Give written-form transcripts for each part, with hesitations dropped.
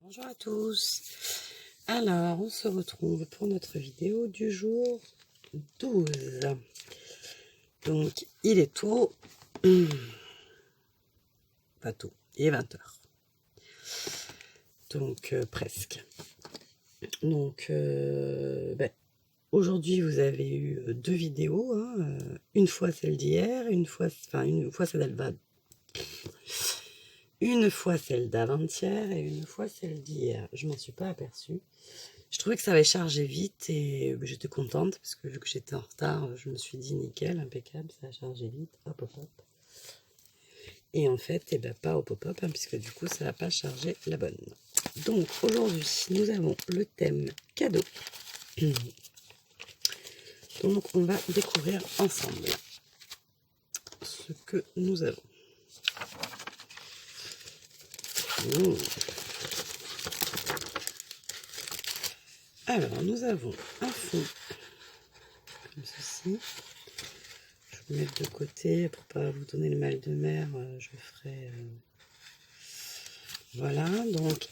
Bonjour à tous. Alors, on se retrouve pour notre vidéo du jour 12. Donc, il est tôt. Pas tôt, il est 20 h. Donc, presque. Donc, aujourd'hui, vous avez eu deux vidéos. Une fois celle d'hier, une fois celle d'avant-hier et une fois celle d'hier. Je m'en suis pas aperçue. Je trouvais que ça avait chargé vite et j'étais contente parce que vu que j'étais en retard, je me suis dit nickel, impeccable, ça a chargé vite. Hop, hop, hop. Et en fait, pas hop, hop, hop, puisque du coup, ça n'a pas chargé la bonne. Donc aujourd'hui, nous avons le thème cadeau. Donc on va découvrir ensemble ce que nous avons. Alors, nous avons un fond comme ceci. Je vais mettre de côté pour pas vous donner le mal de mer. Je ferai... Voilà, donc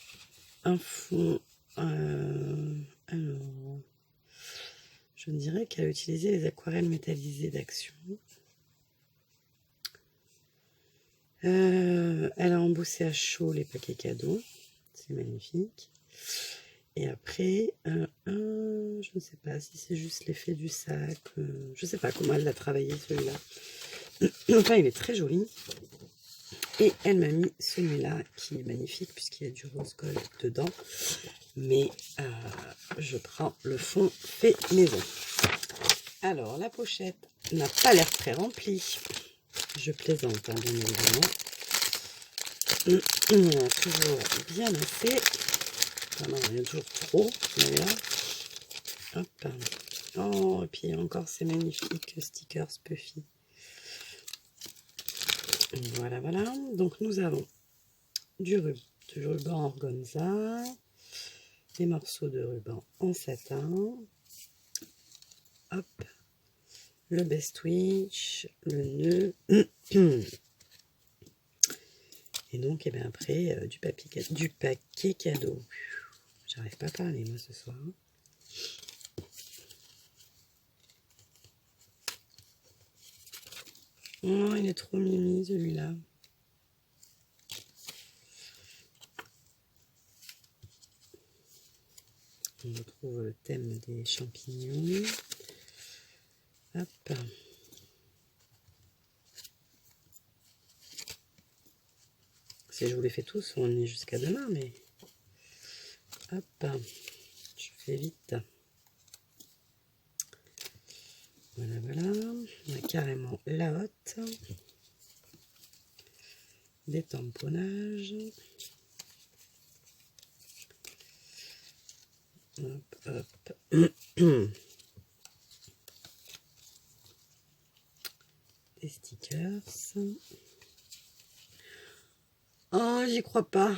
un fond... alors, je dirais qu'elle a utilisé les aquarelles métallisées d'Action. Elle a embossé à chaud les paquets cadeaux. C'est magnifique. Et après, je ne sais pas si c'est juste l'effet du sac. Je ne sais pas comment elle l'a travaillé celui-là. Enfin, il est très joli. Et elle m'a mis celui-là qui est magnifique puisqu'il y a du rose gold dedans. Mais je prends le fond fait maison. Alors, la pochette n'a pas l'air très remplie. Je plaisante, hein, bien évidemment. Il y en a toujours bien assez. Enfin, non, il y en a toujours trop. Voilà. Hop. Oh, et puis encore ces magnifiques stickers Puffy. Voilà, voilà. Donc, nous avons du ruban organza, des morceaux de ruban en satin. Hop. Le Bestwitch, le nœud. Et donc, après, du paquet cadeau. J'arrive pas à parler, moi, ce soir. Oh, il est trop mimi, celui-là. On retrouve le thème des champignons. Hop. Si je vous les fais tous, on est jusqu'à demain, mais... Hop. Je fais vite. Voilà, voilà. On a carrément la hotte. Des tamponnages. Hop, hop. Des stickers. Oh, j'y crois pas.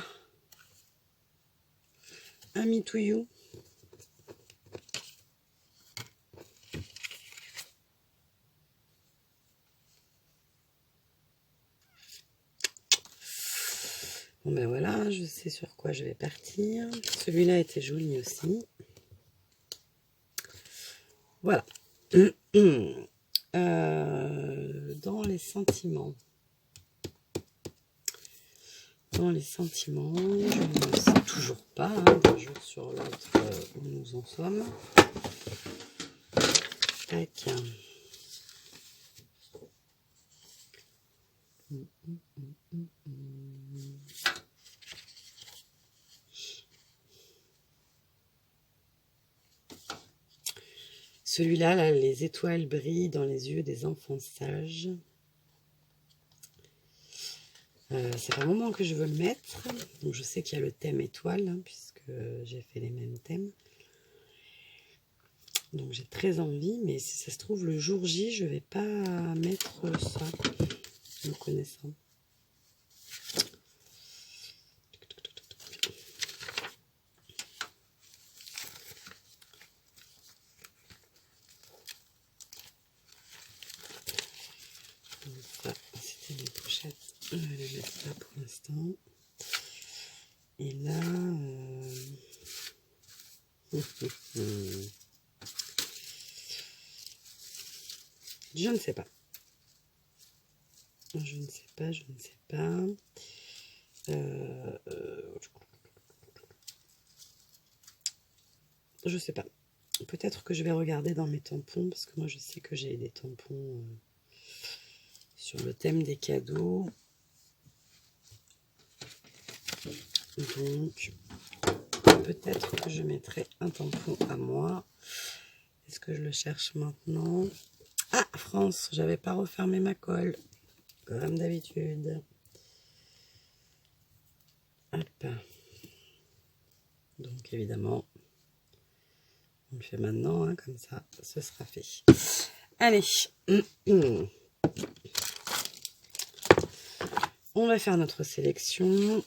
Un Me To You. Bon ben voilà, je sais sur quoi je vais partir. Celui-là était joli aussi. Voilà. Dans les sentiments. Dans les sentiments, je ne sais toujours pas, d'un jour sur l'autre, où nous en sommes. Tac. Celui-là, là, les étoiles brillent dans les yeux des enfants sages. C'est un moment que je veux le mettre. Donc je sais qu'il y a le thème étoile, hein, puisque j'ai fait les mêmes thèmes. Donc j'ai très envie, mais si ça se trouve, le jour J, je vais pas mettre ça, me connaissant. Ça, c'était les pochettes. Je vais les mettre là pour l'instant. Et là, Je ne sais pas. Je ne sais pas, je ne sais pas. Je sais pas. Peut-être que je vais regarder dans mes tampons, parce que moi je sais que j'ai des tampons sur le thème des cadeaux. Donc, peut-être que je mettrai un tampon à moi. Est-ce que je le cherche maintenant? Ah, France, j'avais pas refermé ma colle, comme d'habitude. Hop. Donc, évidemment, on le fait maintenant, hein, comme ça, ce sera fait. Allez. On va faire notre sélection.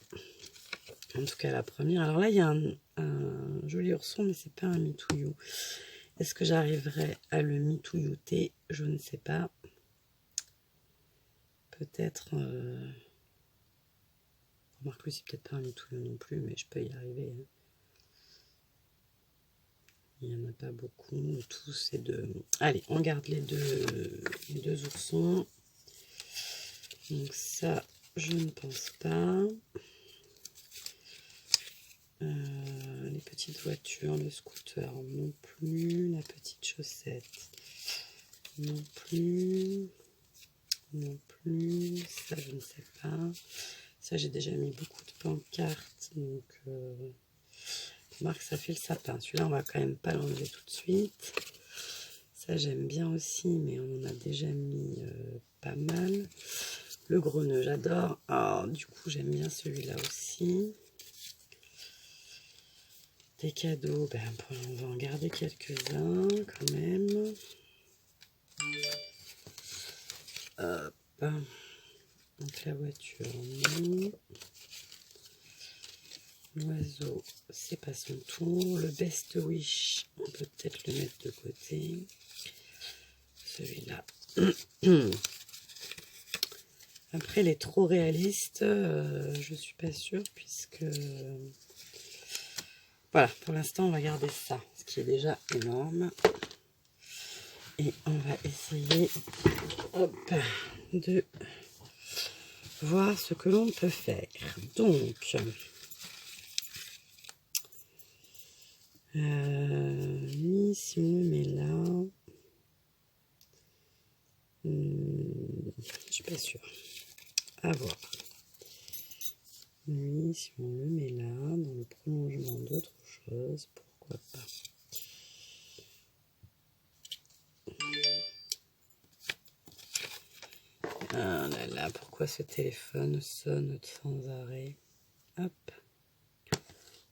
En tout cas, la première. Alors là, il y a un joli ourson, mais c'est pas un mitouillou. Est-ce que j'arriverai à le mitouillouter? Je ne sais pas. Peut-être... Remarque, lui, c'est peut-être pas un mitouillou non plus, mais je peux y arriver. Hein. Il n'y en a pas beaucoup. Tous ces deux. Allez, on garde les deux oursons. Donc ça, je ne pense pas. Les petites voitures, le scooter non plus, la petite chaussette non plus, ça je ne sais pas. Ça j'ai déjà mis beaucoup de pancartes, donc remarque ça fait le sapin. Celui-là on va quand même pas l'enlever tout de suite. Ça j'aime bien aussi, mais on en a déjà mis pas mal. Le gros nœud j'adore. Ah, du coup j'aime bien celui-là aussi. Des cadeaux, ben, on va en garder quelques-uns quand même. Hop. Donc la voiture, non. L'oiseau, c'est pas son tour. Le Best Wish, on peut peut-être le mettre de côté. Celui-là. Après, les trop réalistes, je suis pas sûre puisque... Voilà, pour l'instant, on va garder ça, ce qui est déjà énorme. Et on va essayer hop, de voir ce que l'on peut faire. Donc, lui, si on le met là, je suis pas sûre. À voir. Lui, si on le met là, dans le prolongement d'autre chose, pourquoi pas. Ah là là, pourquoi ce téléphone sonne sans arrêt? Hop,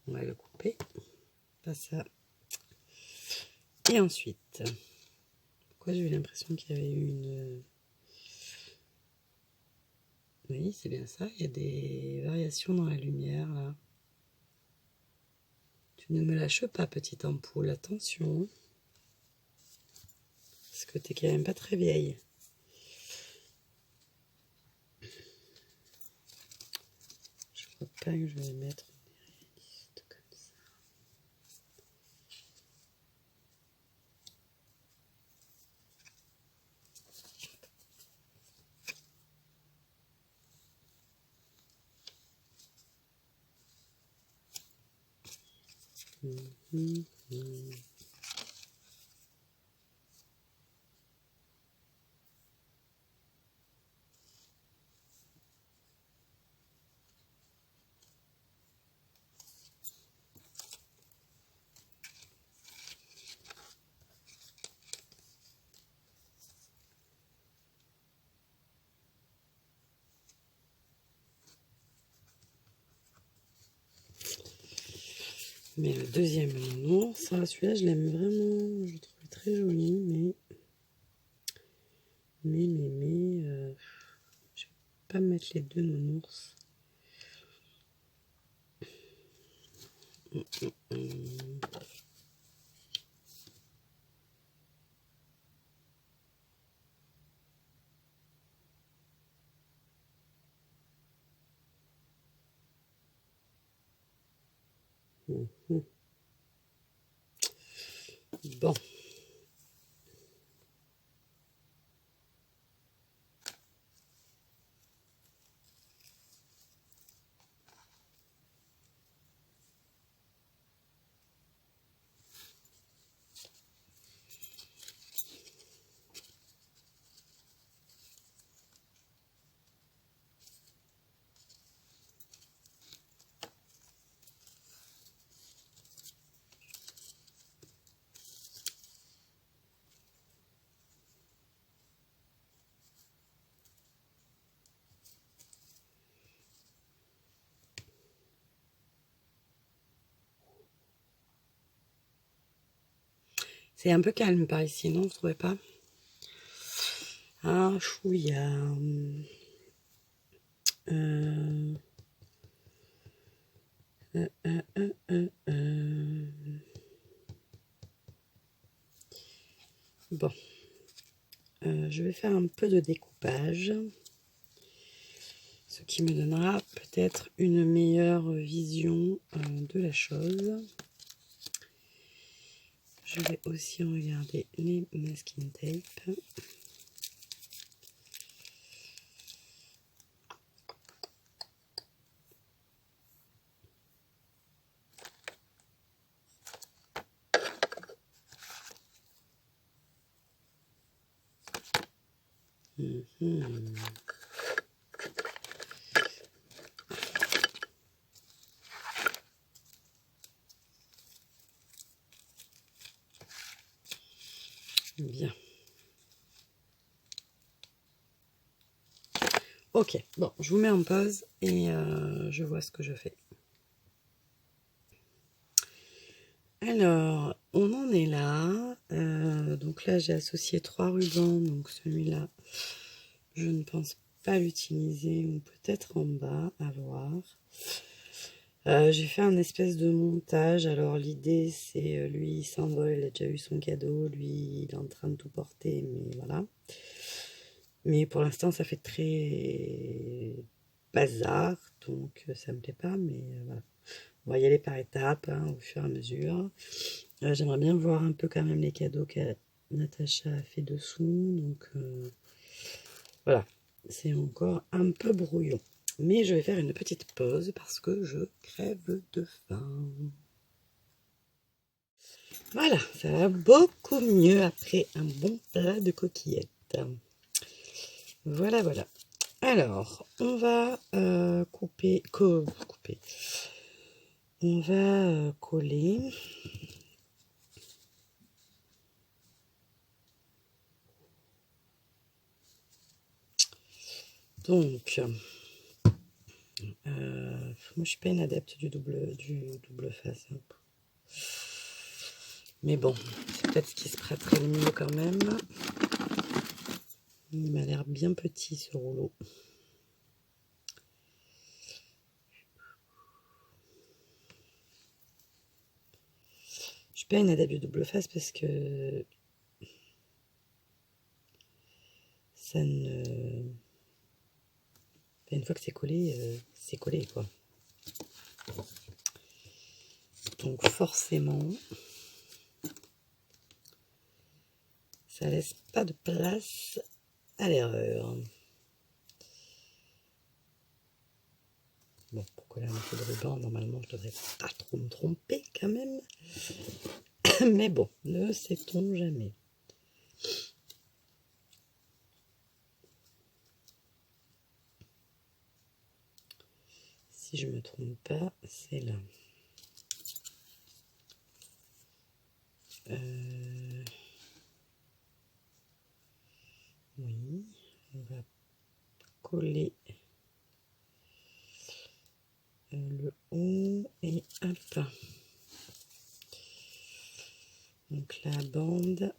on va le couper. Pas ça. Et ensuite, pourquoi j'ai eu l'impression qu'il y avait eu une... Oui, c'est bien ça, il y a des variations dans la lumière là. Tu ne me lâches pas, petite ampoule, attention. Parce que t'es quand même pas très vieille. Je crois pas que je vais mettre des réalistes comme ça. Mais le deuxième nounours, celui-là je l'aime vraiment, je le trouve très joli, mais je vais pas mettre les deux nounours. Bon. C'est un peu calme par ici, non? Vous trouvez pas? Ah, chouïa. Euh, euh, euh, euh, euh, euh. Bon, je vais faire un peu de découpage, ce qui me donnera peut-être une meilleure vision de la chose. Je vais aussi regarder les masking tape. Mhm. Bien. Ok, bon, je vous mets en pause et je vois ce que je fais. Alors, on en est là. Donc là, j'ai associé 3 rubans. Donc celui-là, je ne pense pas l'utiliser, ou peut-être en bas, à voir. J'ai fait un espèce de montage. Alors l'idée, c'est lui, il s'envole, il a déjà eu son cadeau. Lui, il est en train de tout porter, mais voilà. Mais pour l'instant, ça fait très bazar, donc ça me plaît pas, mais voilà. On va y aller par étapes, hein, au fur et à mesure. J'aimerais bien voir un peu quand même les cadeaux que Natacha a fait dessous, donc voilà. C'est encore un peu brouillon. Mais je vais faire une petite pause parce que je crève de faim. Voilà, ça va beaucoup mieux après un bon plat de coquillettes. Voilà, voilà. Alors, on va couper. On va coller. Donc, moi je suis pas une adepte du double face, hein. Mais bon, c'est peut-être ce qui se prêterait le mieux quand même. Il m'a l'air bien petit ce rouleau. Je suis pas une adepte du double face parce que ça ne... Une fois que c'est collé quoi. Donc forcément, ça laisse pas de place à l'erreur. Bon, pour coller un peu de ruban, normalement, je devrais pas trop me tromper quand même. Mais bon, ne sait-on jamais. Si je me trompe pas, c'est là. Oui, on va coller le haut et hop. Donc la bande.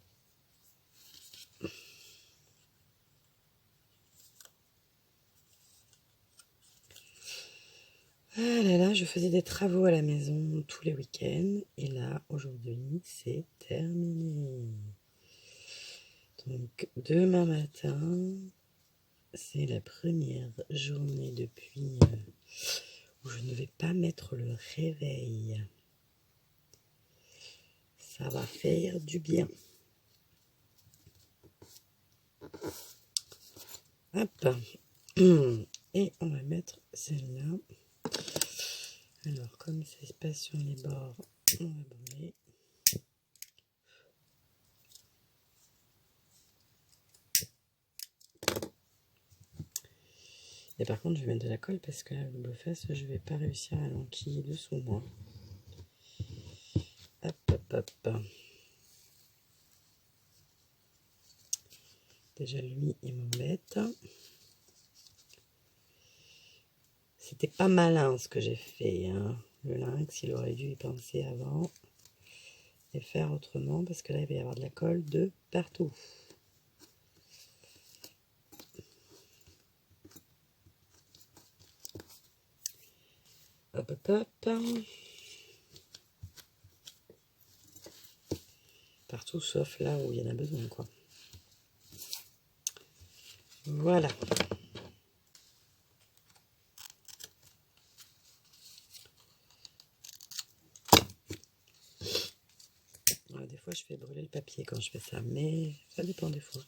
Ah là là, je faisais des travaux à la maison tous les week-ends et là, aujourd'hui, c'est terminé. Donc demain matin, c'est la première journée depuis où je ne vais pas mettre le réveil. Ça va faire du bien. Hop. Et on va mettre celle-là. Alors, comme ça se passe sur les bords, on va brûler. Et par contre, je vais mettre de la colle parce que la double face, je vais pas réussir à l'enquiller dessous moi. Hop, hop, hop. Déjà, lui, il m'embête. C'était pas malin ce que j'ai fait. Hein. Le lynx, il aurait dû y penser avant et faire autrement parce que là, il va y avoir de la colle de partout. Hop, hop, hop. Partout sauf là où il y en a besoin, quoi. Voilà. Alors, des fois, je fais brûler le papier quand je fais ça, mais ça dépend des fois.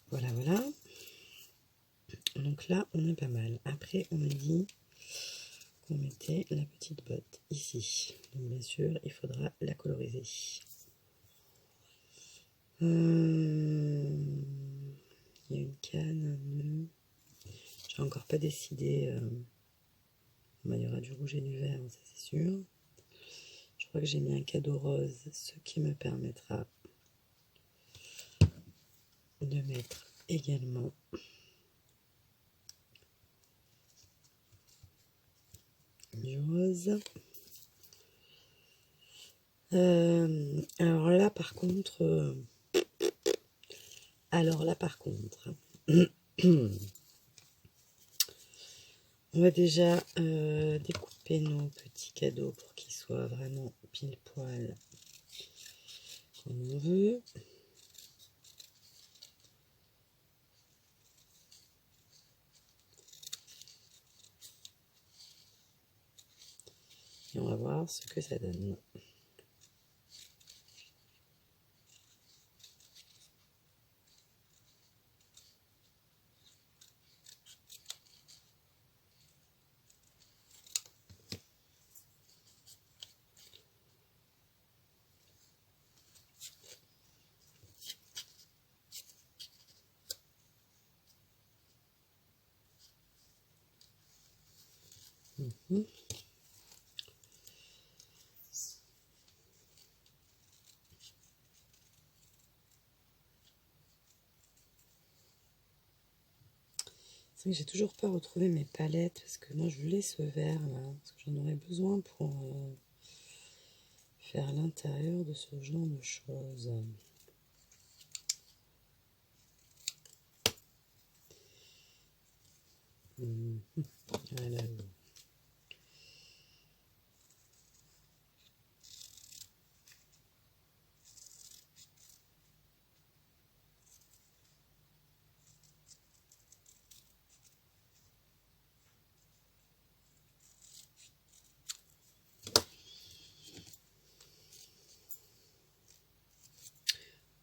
Voilà, voilà. Donc là, on est pas mal. Après, on a dit qu'on mettait la petite botte ici. Donc, bien sûr, il faudra la coloriser. Il y a une canne, un nœud. J'ai encore pas décidé. Il y aura du rouge et du vert, ça c'est sûr. Je crois que j'ai mis un cadeau rose, ce qui me permettra de mettre également du rose. Alors là par contre, on va déjà découper nos petits cadeaux pour qu'ils soient vraiment pile poil comme on veut. Et on va voir ce que ça donne. J'ai toujours pas retrouvé mes palettes parce que moi je voulais ce vert là, parce que j'en aurais besoin pour faire l'intérieur de ce genre de choses. Voilà.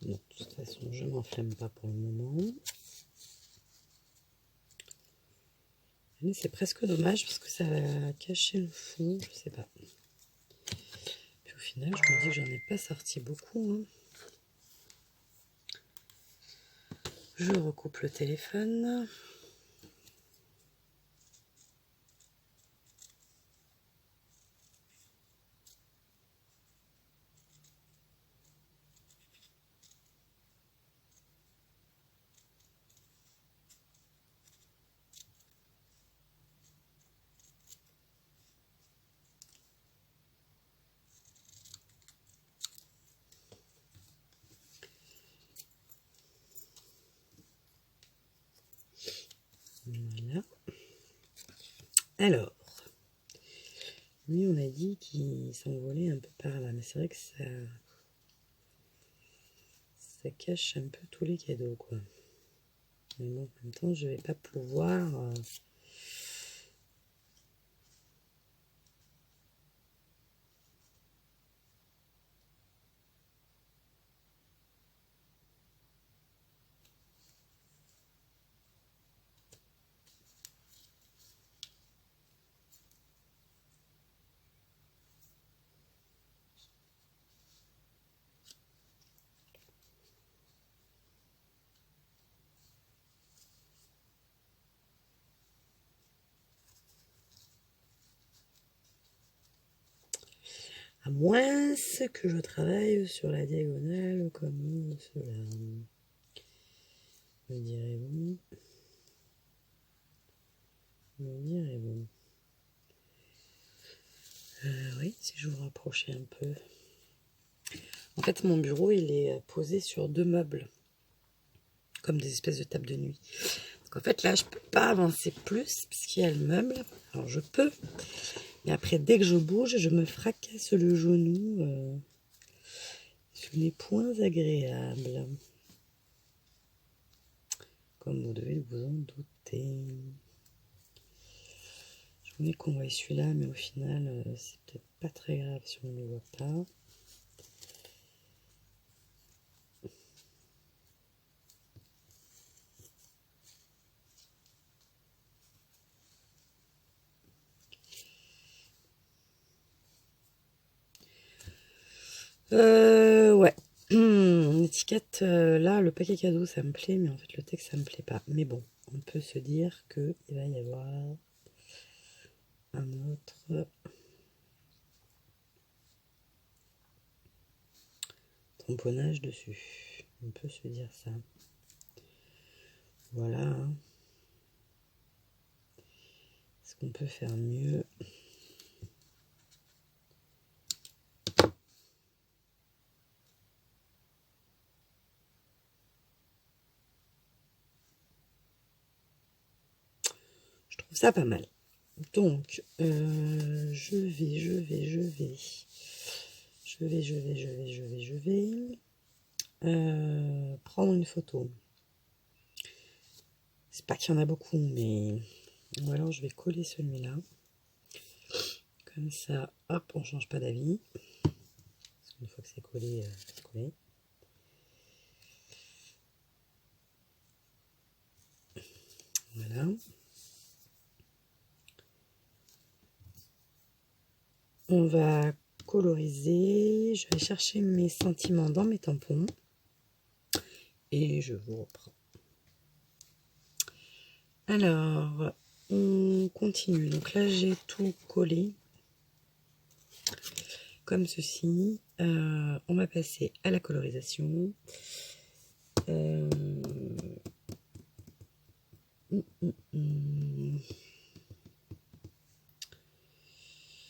Bon, de toute façon, je m'enflamme pas pour le moment. Mais c'est presque dommage parce que ça va cacher le fond, je sais pas. Puis au final, je me dis que j'en ai pas sorti beaucoup. Hein. Je recoupe le téléphone. Voilà. Alors, lui, on a dit qu'il s'envolait un peu par là, mais c'est vrai que ça cache un peu tous les cadeaux, quoi. Mais bon, en même temps, je vais pas pouvoir À moins que je travaille sur la diagonale comme cela. Me direz-vous? Me direz-vous? Oui, si je vous rapprochais un peu. En fait, mon bureau, il est posé sur 2 meubles, comme des espèces de tables de nuit. Donc en fait, là, je peux pas avancer plus, puisqu'il y a le meuble. Alors, je peux. Mais après, dès que je bouge, je me fracasse le genou. Ce n'est point agréable. Comme vous devez vous en douter. Je voulais qu'on voie celui-là, mais au final, c'est peut-être pas très grave si on ne le voit pas. Ouais. L'étiquette, là, le paquet cadeau, ça me plaît, mais en fait, le texte, ça me plaît pas. Mais bon, on peut se dire qu'il va y avoir un autre tamponnage dessus. On peut se dire ça. Voilà. Hein. Est-ce qu'on peut faire mieux? Je trouve ça pas mal. Donc, je vais prendre une photo. C'est pas qu'il y en a beaucoup, mais... Ou alors, je vais coller celui-là. Comme ça, hop, on change pas d'avis. Parce qu'une fois que c'est collé, c'est collé. Voilà. On va coloriser. Je vais chercher mes sentiments dans mes tampons. Et je vous reprends. Alors, on continue. Donc là, j'ai tout collé. Comme ceci. On va passer à la colorisation.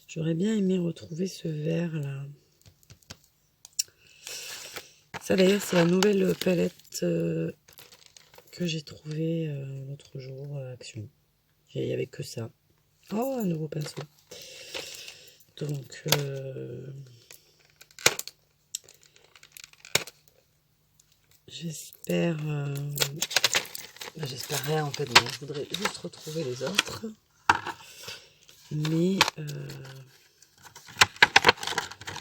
J'aurais bien aimé retrouver ce vert là. Ça d'ailleurs c'est la nouvelle palette que j'ai trouvée l'autre jour à Action. Il n'y avait que ça. Oh, un nouveau pinceau. Donc j'espère j'espère rien en fait. Bon, je voudrais juste retrouver les autres. Mais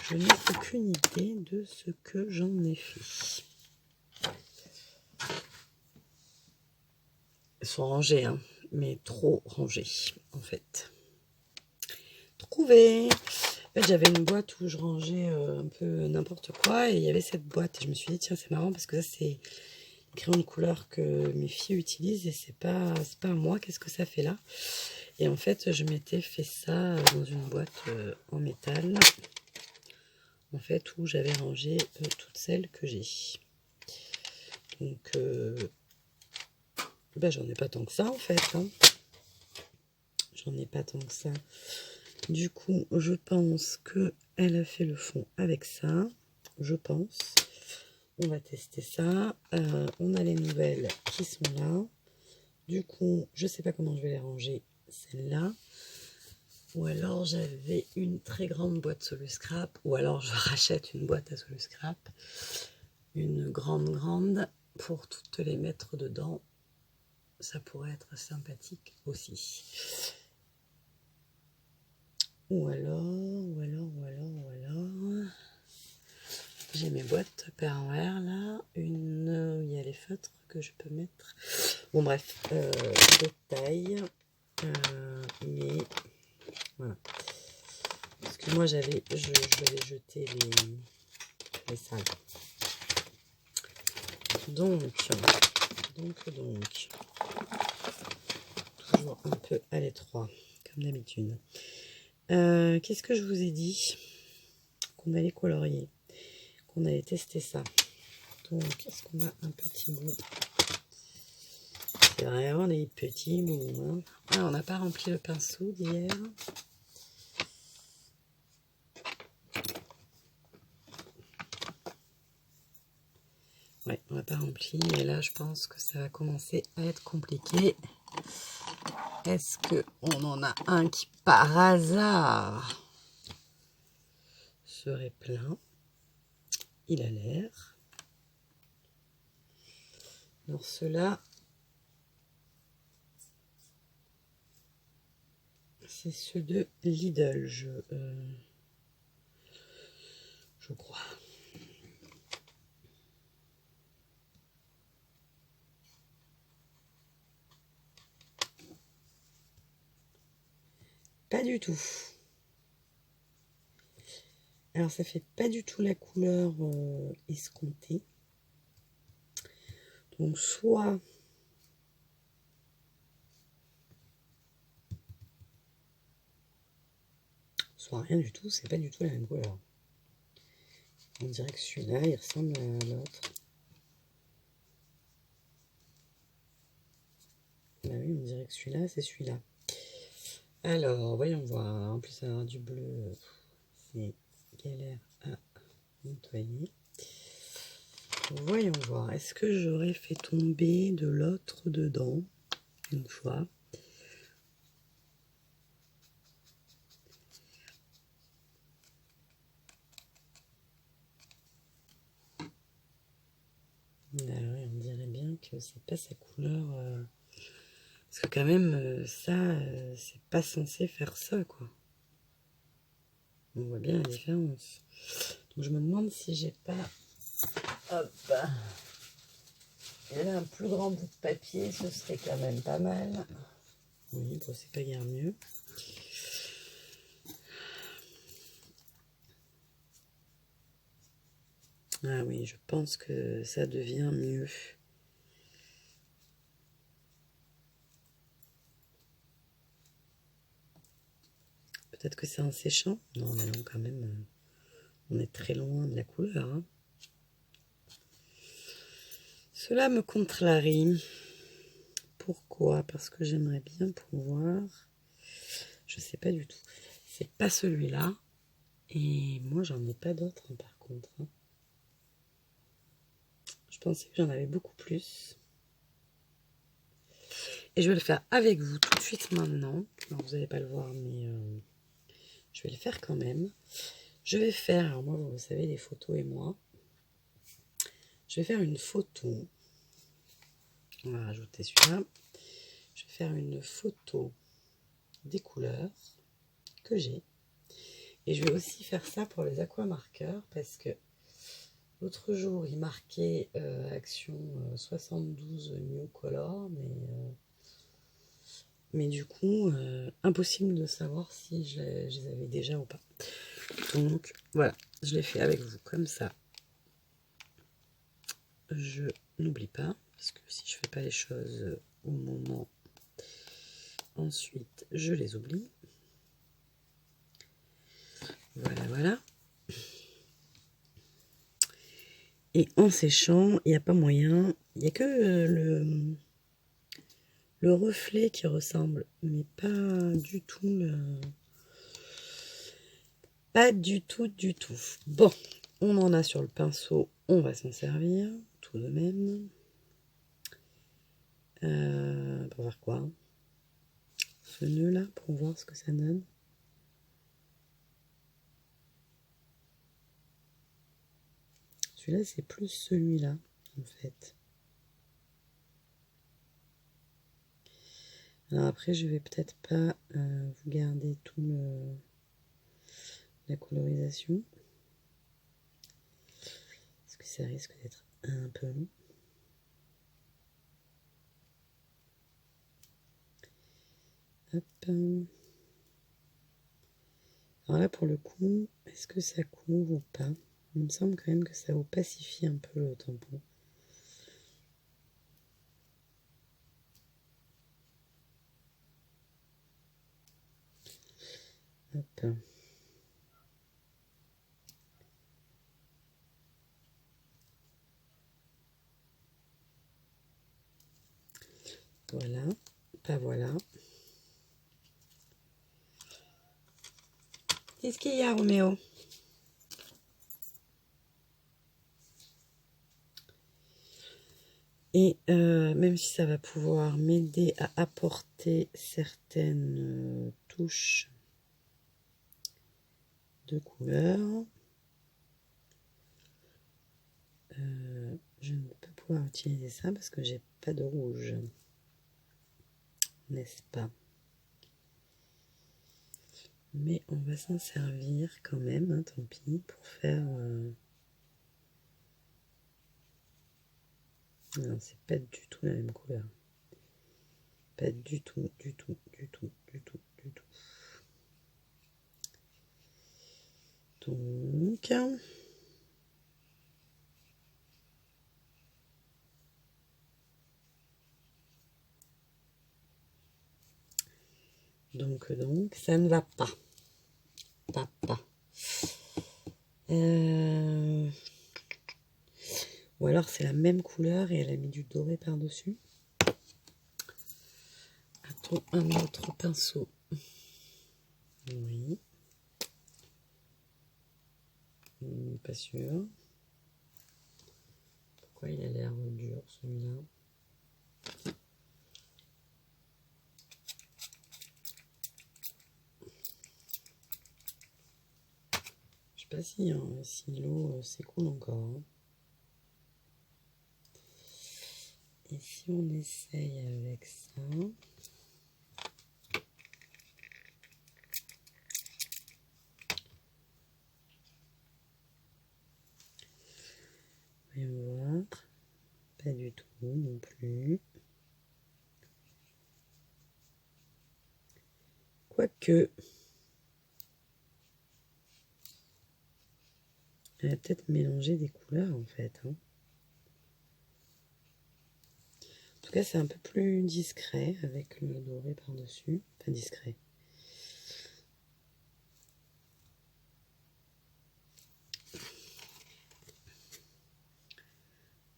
je n'ai aucune idée de ce que j'en ai fait. Ils sont rangés, hein, mais trop rangés, en fait. Trouvé. En fait, j'avais une boîte où je rangeais un peu n'importe quoi, et il y avait cette boîte. Et je me suis dit, tiens, c'est marrant, parce que ça, c'est un crayon de couleur que mes filles utilisent, et c'est pas à moi. Qu'est-ce que ça fait là? Et en fait, je m'étais fait ça dans une boîte en métal, en fait, où j'avais rangé toutes celles que j'ai. Donc, ben, j'en ai pas tant que ça, en fait. Hein. J'en ai pas tant que ça. Du coup, je pense qu'elle a fait le fond avec ça. Je pense. On va tester ça. On a les nouvelles qui sont là. Du coup, je sais pas comment je vais les ranger. Celle-là. Ou alors, j'avais une très grande boîte sous le scrap. Ou alors, je rachète une boîte à sous le scrap. Une grande pour toutes les mettre dedans. Ça pourrait être sympathique aussi. Ou alors, j'ai mes boîtes pervers là, une où il y a les feutres que je peux mettre. Bon bref, détail, mais voilà. Parce que moi je vais jeter les salles. Donc, toujours un peu à l'étroit, comme d'habitude. Qu'est-ce que je vous ai dit? qu'on allait colorier, qu'on allait tester ça. Donc, est-ce qu'on a un petit bout? C'est vraiment des petits bouts. Hein. Ah, on n'a pas rempli le pinceau d'hier. Ouais, on n'a pas rempli. Et là, je pense que ça va commencer à être compliqué. Est-ce qu'on en a un qui, par hasard, serait plein? Il a l'air. Alors, ceux-là, c'est ceux de Lidl, je crois. Pas du tout. Alors, ça fait pas du tout la couleur escomptée. Donc, soit rien du tout, c'est pas du tout la même couleur. On dirait que celui-là, il ressemble à l'autre. Bah oui, on dirait que celui-là, c'est celui-là. Alors, voyons voir. En plus, avoir du bleu, c'est galère à nettoyer. Voyons voir. Est-ce que j'aurais fait tomber de l'autre dedans une fois? Ah ouais, on dirait bien que c'est pas sa couleur. Parce que quand même, ça, c'est pas censé faire ça, quoi. On voit bien la différence. Donc je me demande si j'ai pas... Hop. Il y a un plus grand bout de papier, ce serait quand même pas mal. Oui, bon, c'est pas guère mieux. Ah oui, je pense que ça devient mieux. Peut-être que c'est en séchant. Non, mais non, quand même, on est très loin de la couleur. Hein. Cela me contrarie. Pourquoi? Parce que j'aimerais bien pouvoir... Je sais pas du tout. C'est pas celui-là. Et moi, j'en ai pas d'autres, hein, par contre. Hein. Je pensais que j'en avais beaucoup plus. Et je vais le faire avec vous tout de suite maintenant. Alors, vous n'allez pas le voir, mais je vais le faire quand même. Je vais faire, alors moi, vous savez, les photos et moi. Je vais faire une photo. On va rajouter celui-là. Je vais faire une photo des couleurs que j'ai. Et je vais aussi faire ça pour les aquamarqueurs parce que l'autre jour, il marquait Action 72 New Color, mais du coup, impossible de savoir si je les avais déjà ou pas. Donc voilà, je l'ai fait avec vous comme ça. Je n'oublie pas, parce que si je fais pas les choses au moment, ensuite je les oublie. Voilà, voilà. Et en séchant, il n'y a pas moyen, il n'y a que le reflet qui ressemble, mais pas du tout pas du tout, du tout. Bon, on en a sur le pinceau, on va s'en servir tout de même. Pour voir quoi? Ce nœud là, pour voir ce que ça donne. Celui-là, c'est plus celui-là, en fait. Alors après, je vais peut-être pas vous garder tout la colorisation. Parce que ça risque d'être un peu long. Hop. Alors là, pour le coup, est-ce que ça couvre ou pas? Il me semble quand même que ça opacifie un peu le tampon. Hop. Enfin voilà. Qu'est-ce qu'il y a, Roméo? Et même si ça va pouvoir m'aider à apporter certaines touches de couleur, je ne peux pouvoir utiliser ça parce que j'ai pas de rouge, n'est-ce pas? Mais on va s'en servir quand même, hein, tant pis, pour faire... Non, c'est pas du tout la même couleur. Pas du tout, du tout, du tout, du tout, du tout. Donc, ça ne va pas. Pas. Ou alors c'est la même couleur et elle a mis du doré par-dessus. A-t-on un autre pinceau? Oui. Pas sûr. Pourquoi il a l'air dur celui-là? Je sais pas si l'eau s'écoule encore. Hein. Et si on essaye avec ça? Voyons voir. Pas du tout non plus. Quoique. Elle a peut-être mélangé des couleurs en fait. Hein. En tout cas, c'est un peu plus discret avec le doré par-dessus. Enfin, discret.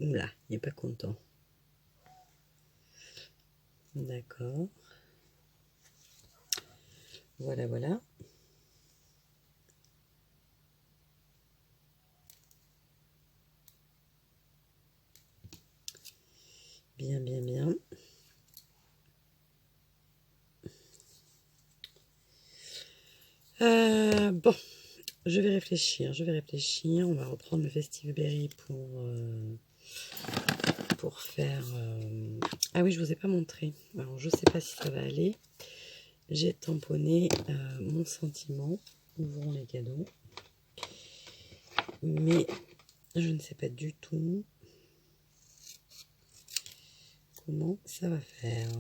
Oula, il n'est pas content. D'accord. Voilà. Bien. Bon, je vais réfléchir. On va reprendre le Festive Berry pour faire... Ah oui, je vous ai pas montré. Alors, je sais pas si ça va aller. J'ai tamponné mon sentiment. Ouvrons les cadeaux. Mais je ne sais pas du tout comment ça va faire.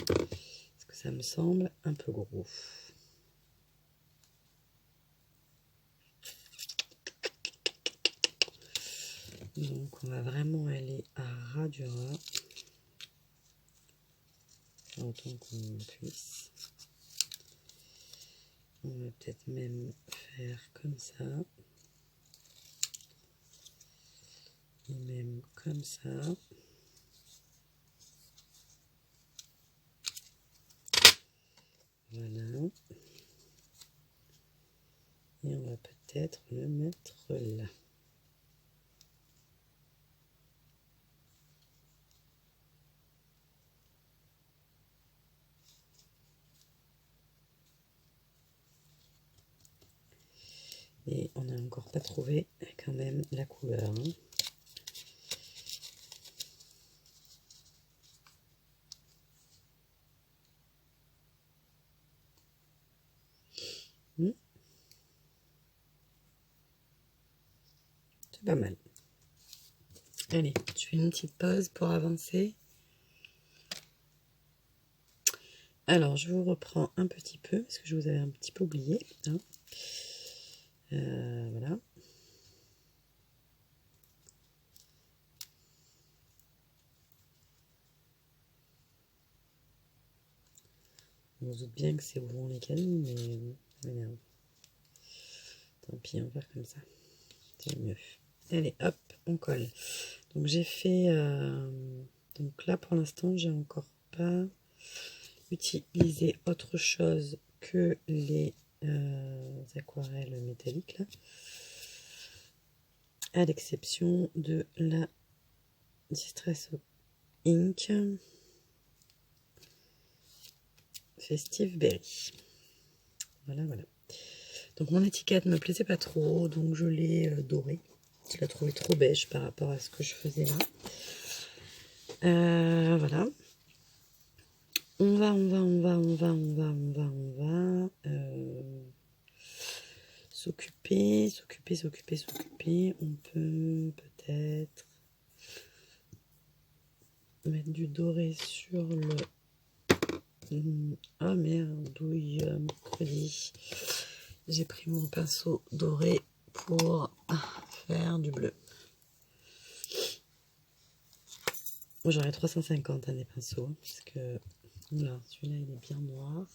Parce que ça me semble un peu gros. Donc on va vraiment aller à ras du ras. Autant qu'on puisse. On va peut-être même faire comme ça. Et même comme ça. Voilà. Et on va peut-être le mettre là. Et on n'a encore pas trouvé quand même la couleur. Hein. C'est pas mal. Allez, je fais une petite pause pour avancer. Alors, je vous reprends un petit peu, parce que je vous avais un petit peu oublié. Hein. Voilà. On se doute bien que c'est ouvrant les canons, mais voilà. Tant pis, on va faire comme ça. C'est mieux. Allez, hop, on colle. Donc j'ai fait... donc là pour l'instant j'ai encore pas utilisé autre chose que les aquarelles métalliques là, à l'exception de la Distress Ink Festive Berry. Voilà, voilà. Donc mon étiquette me plaisait pas trop, donc je l'ai dorée. Je la trouvais trop beige par rapport à ce que je faisais là. Voilà. On va s'occuper. On peut peut-être mettre du doré sur le... Ah merde, douille, mercredi. J'ai pris mon pinceau doré pour faire du bleu. J'aurais 350 des pinceaux, parce que là, celui-là il est bien noir.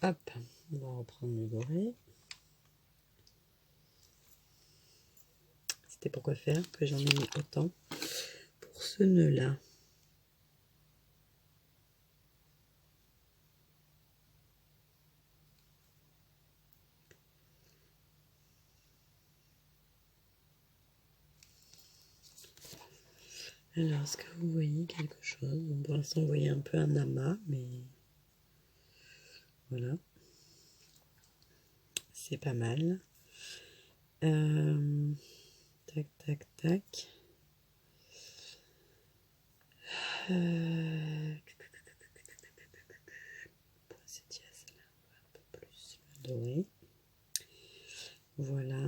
Hop, on va reprendre le doré. C'était pourquoi faire que j'en ai mis autant pour ce nœud-là. Alors, est-ce que vous voyez quelque chose? Bon, pour l'instant, vous voyez un peu un amas, mais voilà. C'est pas mal. Tac, tac, tac. C'est dièse là, un peu plus doré. Voilà.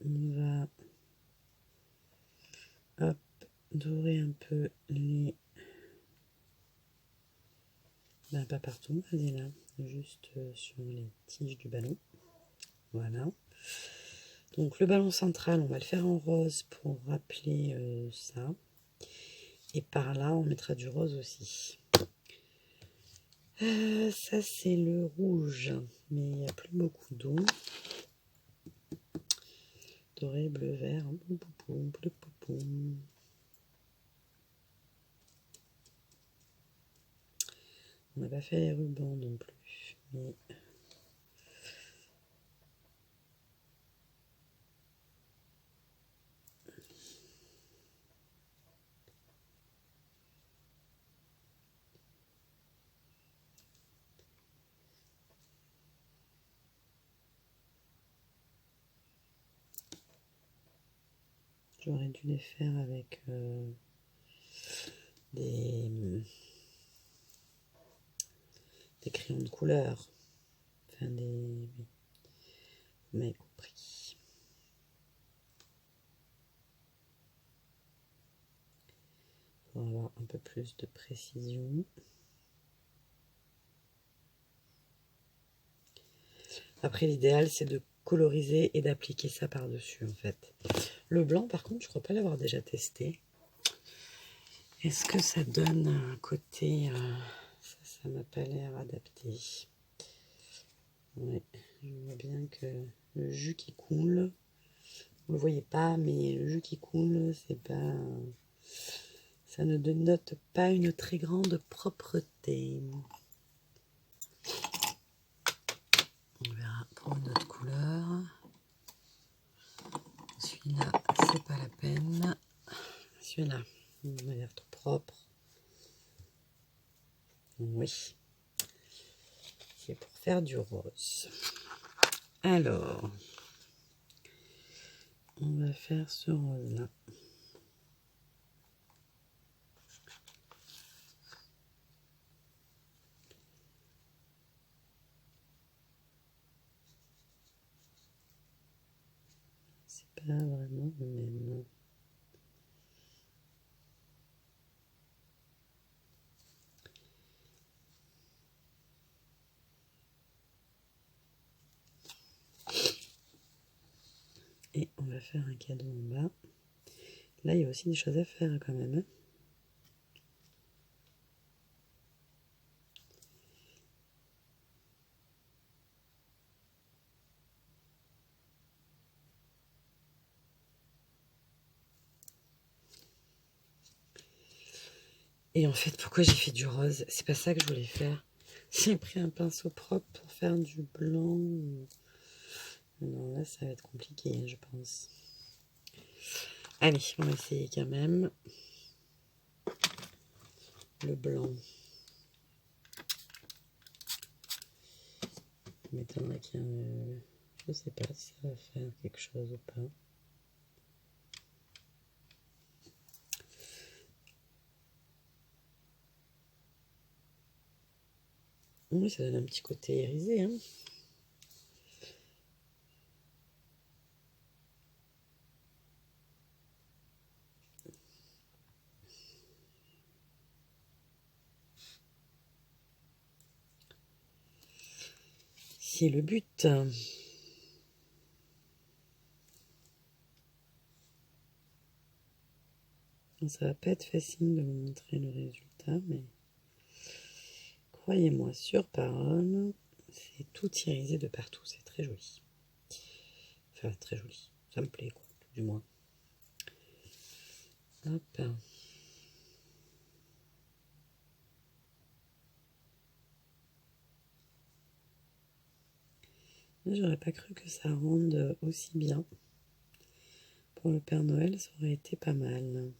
On va hop, dorer un peu les... Ben, pas partout, vas-y là, juste sur les tiges du ballon. Voilà. Donc le ballon central, on va le faire en rose pour rappeler ça. Et par là, on mettra du rose aussi. Ça, c'est le rouge, mais il n'y a plus beaucoup d'eau. Doré, bleu, vert. On n'a pas fait les rubans non plus, mais... J'aurais dû les faire avec des crayons de couleur. Enfin, des... Vous m'avez compris. Pour avoir un peu plus de précision. Après, l'idéal, c'est de coloriser et d'appliquer ça par-dessus, en fait. Le blanc, par contre, je crois pas l'avoir déjà testé. Est-ce que ça donne un côté... ça m'a pas l'air adapté. Ouais, je vois bien que le jus qui coule, vous le voyez pas, mais le jus qui coule, c'est pas... ça ne dénote pas une très grande propreté. On verra pour une autre couleur. Celui-là, c'est pas la peine. Celui-là, il m'a l'air trop propre. Oui. C'est pour faire du rose. Alors, on va faire ce rose-là. C'est pas vraiment le même. va faire un cadeau en bas. Là, il y a aussi des choses à faire quand même. Hein. Et en fait, pourquoi j'ai fait du rose? C'est pas ça que je voulais faire. J'ai pris un pinceau propre pour faire du blanc. Non, là, ça va être compliqué, hein, je pense. Allez, on va essayer quand même. Le blanc. M'étonnerait qu'il y ait un... Je sais pas si ça va faire quelque chose ou pas. Oui, ça donne un petit côté irisé, hein. C'est le but. Ça va pas être facile de vous montrer le résultat, mais croyez-moi, sur parole, c'est tout irisé de partout. C'est très joli. Enfin, très joli. Ça me plaît, quoi, tout du moins. Hop. J'aurais pas cru que ça rende aussi bien. Pour le Père Noël, ça aurait été pas mal.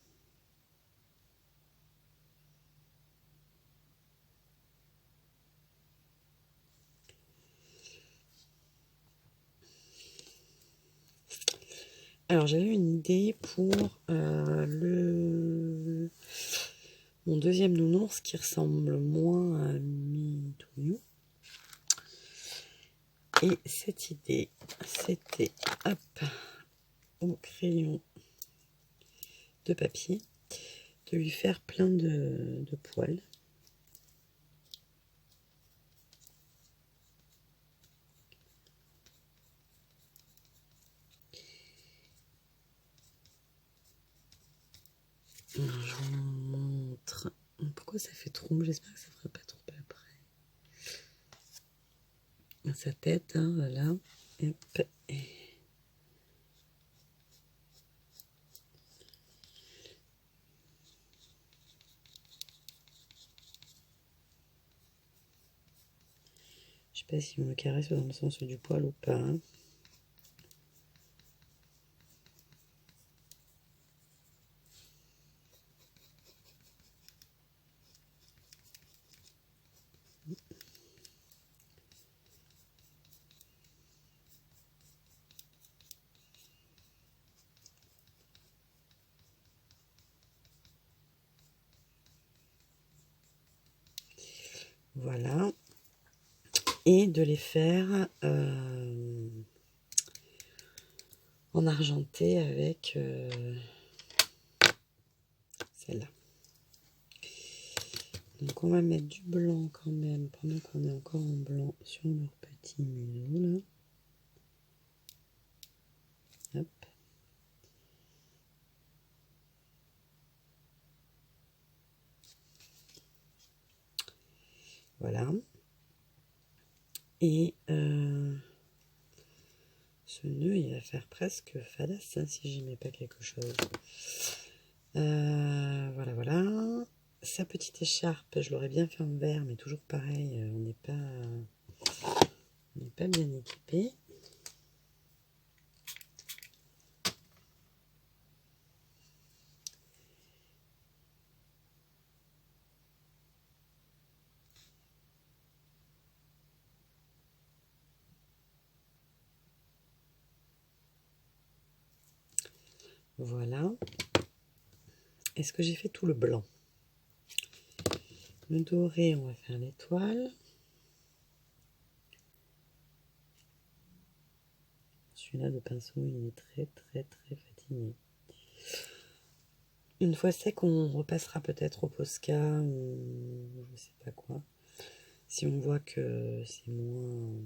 Alors, j'avais une idée pour mon deuxième nounours qui ressemble moins à Mitou. Et cette idée, c'était, hop, au crayon de papier, de lui faire plein de poils. Alors, je vous montre. Pourquoi ça fait trop? J'espère que ça ne fera pas trop après. Sa tête, hein, voilà. Hop. Je sais pas si on me caresse dans le sens du poil ou pas. Hein. Voilà. Et de les faire en argenté avec celle-là. Donc on va mettre du blanc quand même pendant qu'on est encore en blanc sur leur petit museau là. Hop. Voilà. Et ce nœud, il va faire presque fadasse hein, si j'y mets pas quelque chose. Voilà, voilà. Sa petite écharpe, je l'aurais bien fait en vert, mais toujours pareil, on n'est pas bien équipé. Voilà. Est-ce que j'ai fait tout le blanc? Le doré, on va faire l'étoile. Celui-là, le pinceau, il est très, très, très fatigué. Une fois sec, on repassera peut-être au Posca ou je sais pas quoi. Si on voit que c'est moins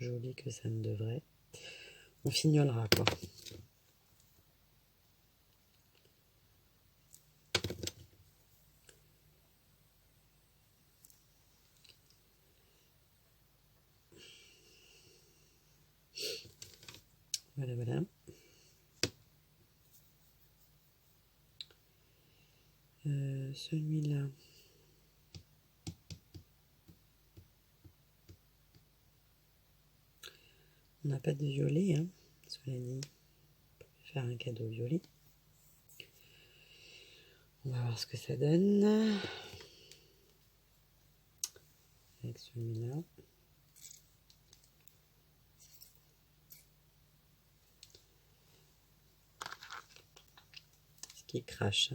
joli que ça ne devrait. On fignolera, quoi. Voilà, voilà. Celui-là. On n'a pas de violet, hein, cela dit. On peut faire un cadeau violet. On va voir ce que ça donne. Avec celui-là. Ce qui crache.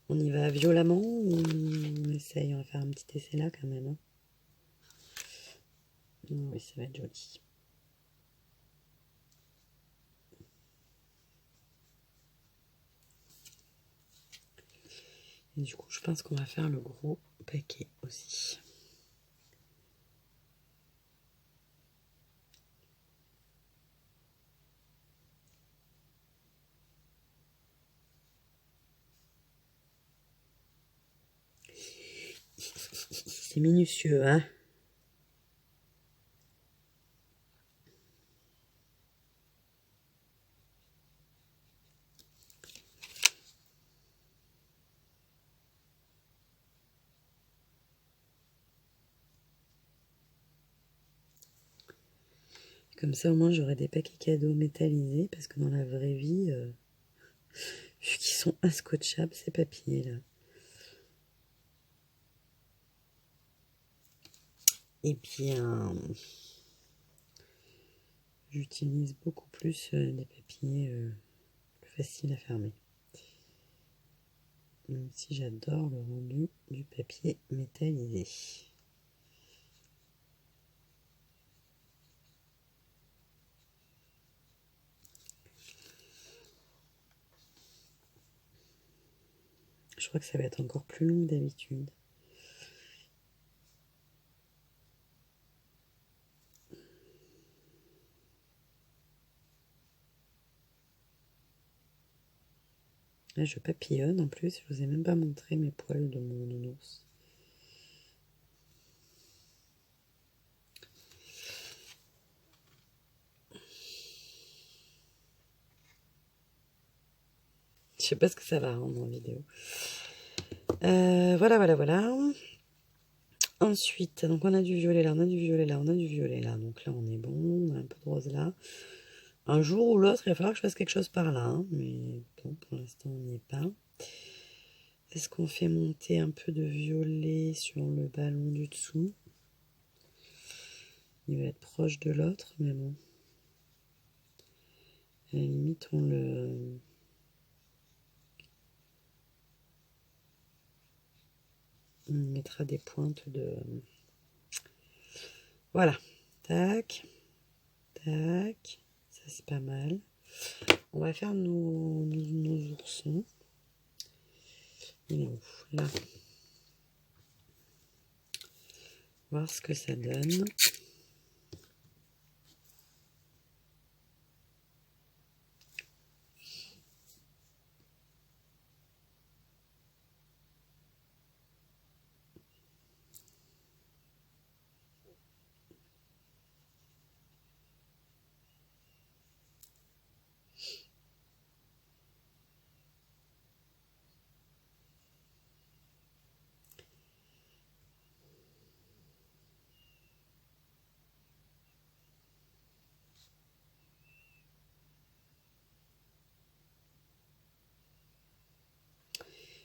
On y va violemment ou on essaye, on va faire un petit essai là quand même. Hein. Oui, ça va être joli. Et du coup, je pense qu'on va faire le gros paquet aussi. C'est minutieux, hein? Comme ça, au moins, j'aurai des paquets cadeaux métallisés, parce que dans la vraie vie, vu qu'ils sont inscotchables, ces papiers-là. Et bien, j'utilise beaucoup plus des papiers plus faciles à fermer. Même si j'adore le rendu du papier métallisé. Je crois que ça va être encore plus long que d'habitude. Là, je papillonne en plus. Je vous ai même pas montré mes poils de mon nounours. Je sais pas ce que ça va rendre en vidéo. Voilà, voilà, voilà. Ensuite, donc on a du violet là, on a du violet là, on a du violet là. Donc là, on est bon. On a un peu de rose là. Un jour ou l'autre, il va falloir que je fasse quelque chose par là. Hein, mais bon, pour l'instant, on n'y est pas. Est-ce qu'on fait monter un peu de violet sur le ballon du dessous? Il va être proche de l'autre, mais bon. À la limite, on mettra des pointes de... Voilà. Tac. Tac. Ça, c'est pas mal. On va faire nos oursons. Il est où? Là. Voir ce que ça donne.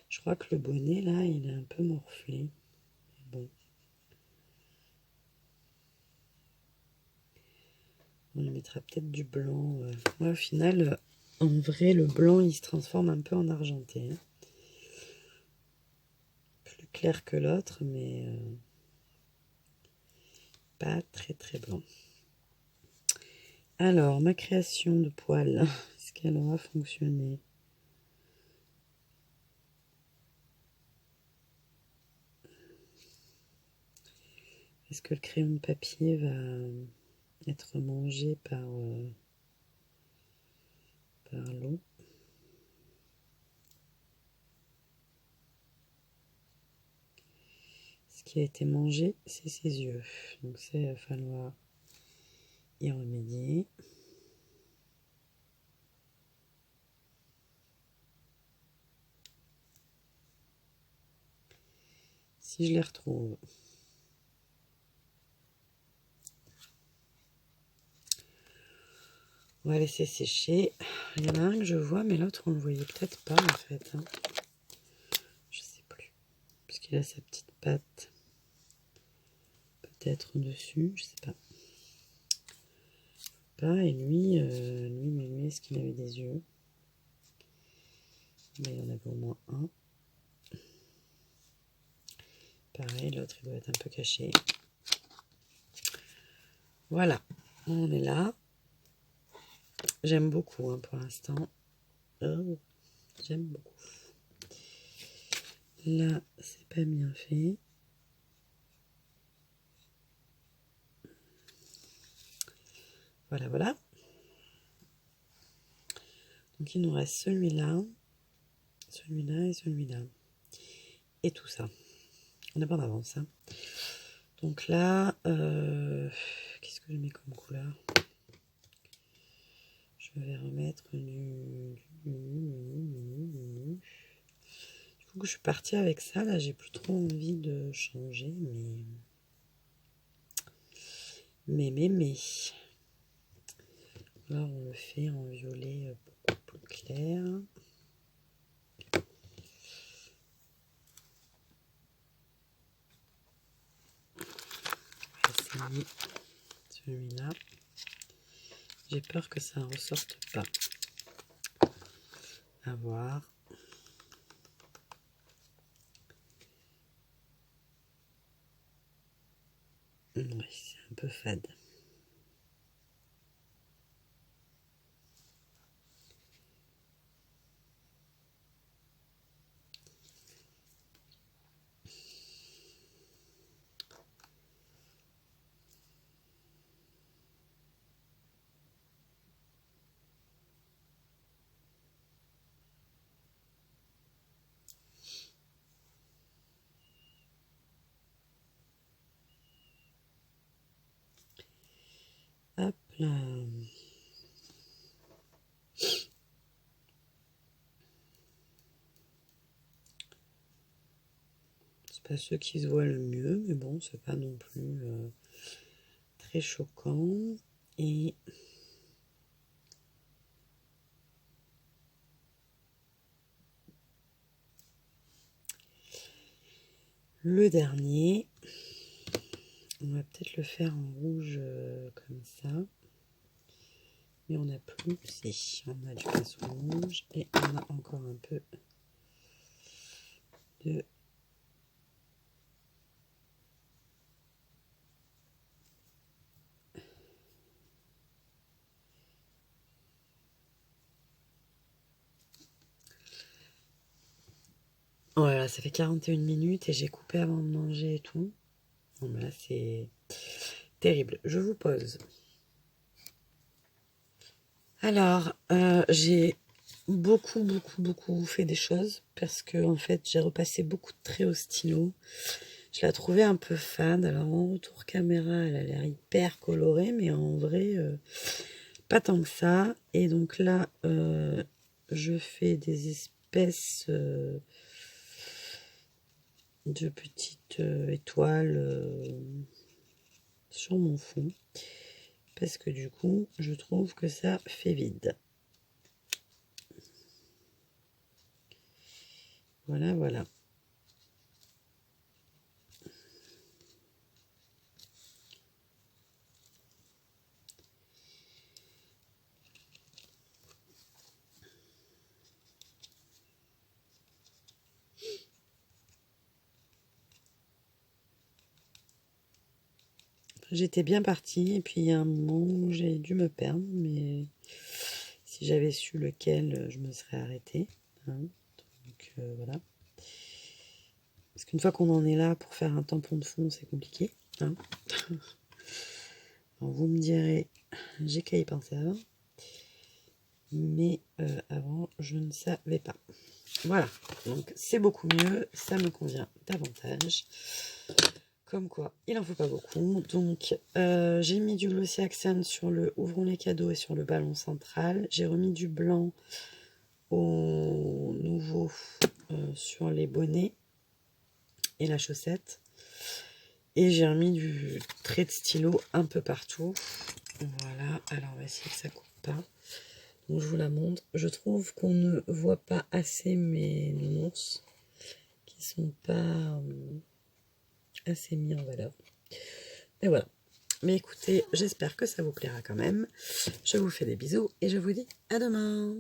Je crois que le bonnet, là, il est un peu morflé. Bon. On lui mettra peut-être du blanc. Ouais, au final, en vrai, le blanc, il se transforme un peu en argenté. Hein. Plus clair que l'autre, mais pas très très blanc. Alors, ma création de poils, est-ce qu'elle aura fonctionné? Est-ce que le crayon de papier va être mangé par l'eau? Ce qui a été mangé, c'est ses yeux. Donc ça, il va falloir y remédier. Si je les retrouve. On va laisser sécher. Il y en a un que je vois, mais l'autre, on le voyait peut-être pas, en fait. Hein. Je sais plus. Parce qu'il a sa petite patte. Peut-être dessus, je sais pas. Et lui, est-ce qu'il avait des yeux? Mais il y en avait au moins un. Pareil, l'autre, il doit être un peu caché. Voilà, on est là. J'aime beaucoup hein, pour l'instant. Oh, j'aime beaucoup. Là, c'est pas bien fait. Voilà, voilà. Donc, il nous reste celui-là, celui-là et celui-là. Et tout ça. On n'est pas en avance. Hein. Donc là, qu'est-ce que je mets comme couleur? Je vais remettre du coup, je suis partie avec ça. Là, j'ai plus trop envie de changer, mais. Là, on le fait en violet beaucoup plus clair. On va essayer celui-là. J'ai peur que ça ne ressorte pas. À voir. Oui, c'est un peu fade. Hop là. C'est pas ceux qui se voient le mieux, mais bon, c'est pas non plus très choquant. Et le dernier, on va peut-être le faire en rouge comme ça. Mais on n'a plus, si, on a du pinceau rouge et on a encore un peu de voilà, ça fait 41 minutes et j'ai coupé avant de manger et tout. Bon, ben là, c'est terrible. Je vous pose. Alors, j'ai beaucoup fait des choses parce que, en fait, j'ai repassé beaucoup de traits au stylo. Je la trouvais un peu fade. Alors, en retour caméra, elle a l'air hyper colorée, mais en vrai, pas tant que ça. Et donc là, je fais des espèces de petites étoiles sur mon fond. Parce que du coup, je trouve que ça fait vide. Voilà, voilà. J'étais bien partie et puis il y a un moment où j'ai dû me perdre, mais si j'avais su lequel, je me serais arrêtée. Hein. Donc voilà. Parce qu'une fois qu'on en est là pour faire un tampon de fond, c'est compliqué. Hein. Alors, vous me direz, j'ai qu'à y penser avant. Mais avant, je ne savais pas. Voilà, donc c'est beaucoup mieux, ça me convient davantage. Comme quoi, il en faut pas beaucoup. Donc, j'ai mis du Glossy Accent sur le Ouvrons les cadeaux et sur le ballon central. J'ai remis du blanc au nouveau sur les bonnets et la chaussette. Et j'ai remis du trait de stylo un peu partout. Voilà, alors on va essayer que ça coupe pas. Donc je vous la montre. Je trouve qu'on ne voit pas assez mes nounours qui sont pas assez mis en valeur. Et voilà. Mais écoutez, j'espère que ça vous plaira quand même. Je vous fais des bisous et je vous dis à demain.